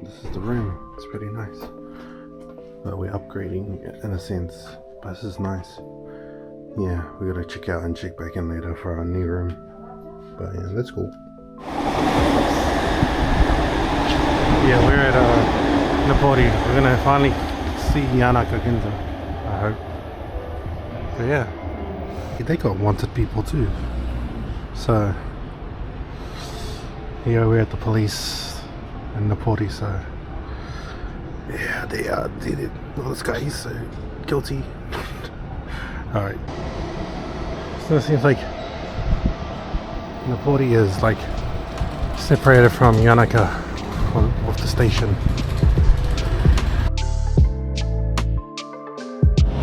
This is the room. It's pretty nice. But we're upgrading in a sense. But this is nice. Yeah, we gotta check out and check back in later for our new room. But yeah, let's go. Yeah, we're at Napoli. We're gonna finally see Yanaka Ginza, I hope. But yeah, they got wanted people too. So here we're at the police in Napoli. So yeah, they did it. Oh, this guy, he's so guilty. Alright. So it seems like Napoli is like separated from Yanaka off the station.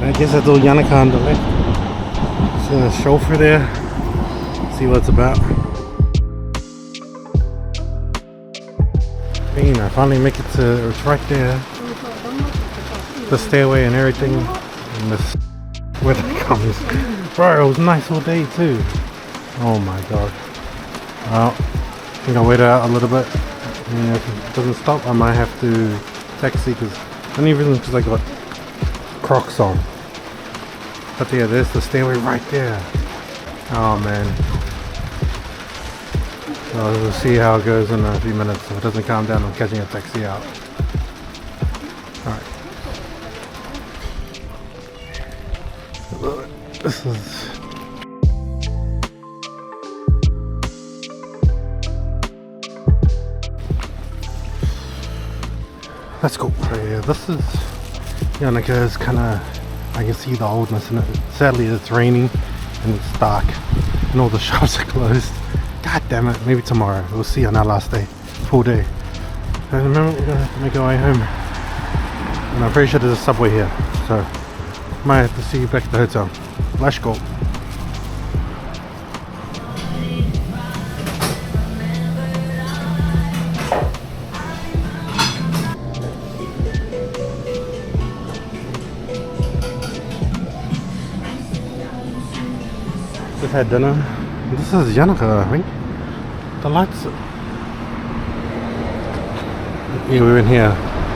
I guess that's all Yanaka on the left. So a chauffeur there. See what it's about. I finally make it to, it's right there. The stairway and everything. And this weather comes. Bro, it was nice all day too. Oh my god. Well, I think I'll wait it out a little bit. And if it doesn't stop, I might have to taxi, because only reason because I got Crocs on. But yeah, there's the stairway right there. Oh man. So we'll see how it goes in a few minutes. If it doesn't calm down, I'm catching a taxi out. Alright. This is... Let's go. So yeah, this is Yanaka. Is kind of, I can see the oldness in it. Sadly, it's raining and it's dark and all the shops are closed. God damn it, maybe tomorrow. We'll see on our last day. Full day. And remember, we're gonna have to make our way home. And I'm pretty sure there's a subway here. So, might have to see you back at the hotel. Let's go. Just had dinner. This is Yanaka, I think. The lights. Yeah, we went here.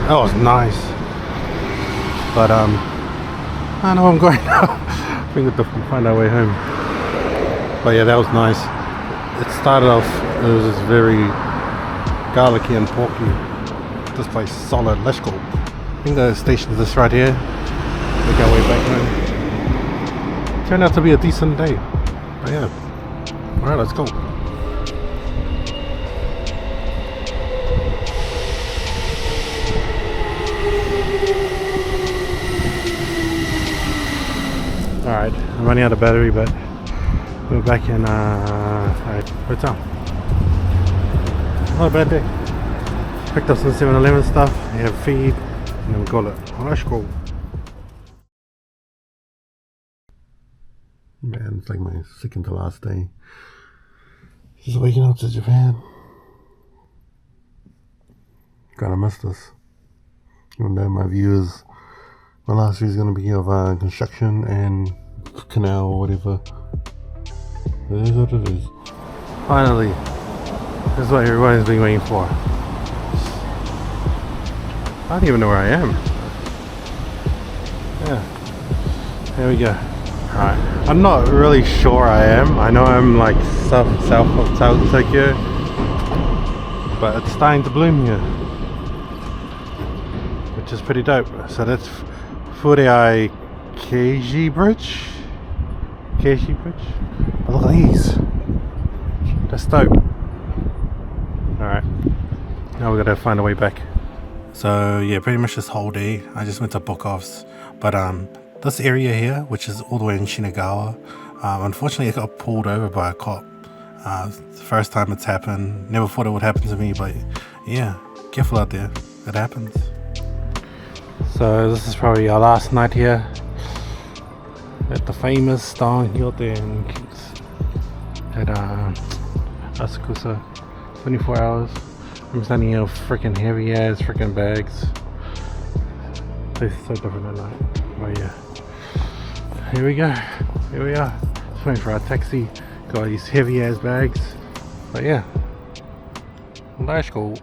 That was nice. But I know I'm going now. I think we have to find our way home. But yeah, that was nice. It started off, it was just very garlicky and porky. This place is solid. Let's go. I think the station is this right here. Make our way back home. Turned out to be a decent day. But yeah. Alright, let's go. Alright, I'm running out of battery, but we're back in hotel. Not a bad day. Picked up some 7-Eleven stuff, we have feed, and then we call it. Let's go. Man, it's like my second to last day. Just waking up to Japan. Kinda missed this. Even though my last view is gonna be of construction and canal or whatever. It is what it is. Finally, this is what everybody's been waiting for. I don't even know where I am. Yeah, there we go. Alright, I'm not really sure I am. I know I'm like south of Tokyo, but it's starting to bloom here, which is pretty dope. So that's Furei Keiji Bridge. Oh, look at these. That's dope. Alright, now we gotta find a way back. So yeah, pretty much this whole day I just went to book offs, but this area here, which is all the way in Shinagawa, unfortunately it got pulled over by a cop. It's the first time it's happened. Never thought it would happen to me, but yeah, careful out there. It happens. So this is probably our last night here at the famous Don Quijote at Asakusa. 24 hours. I'm standing here with freaking heavy ass freaking bags. This is so different at night. But yeah. Here we go. Here we are. Just waiting for our taxi. Got these heavy ass bags. But yeah. Let's go.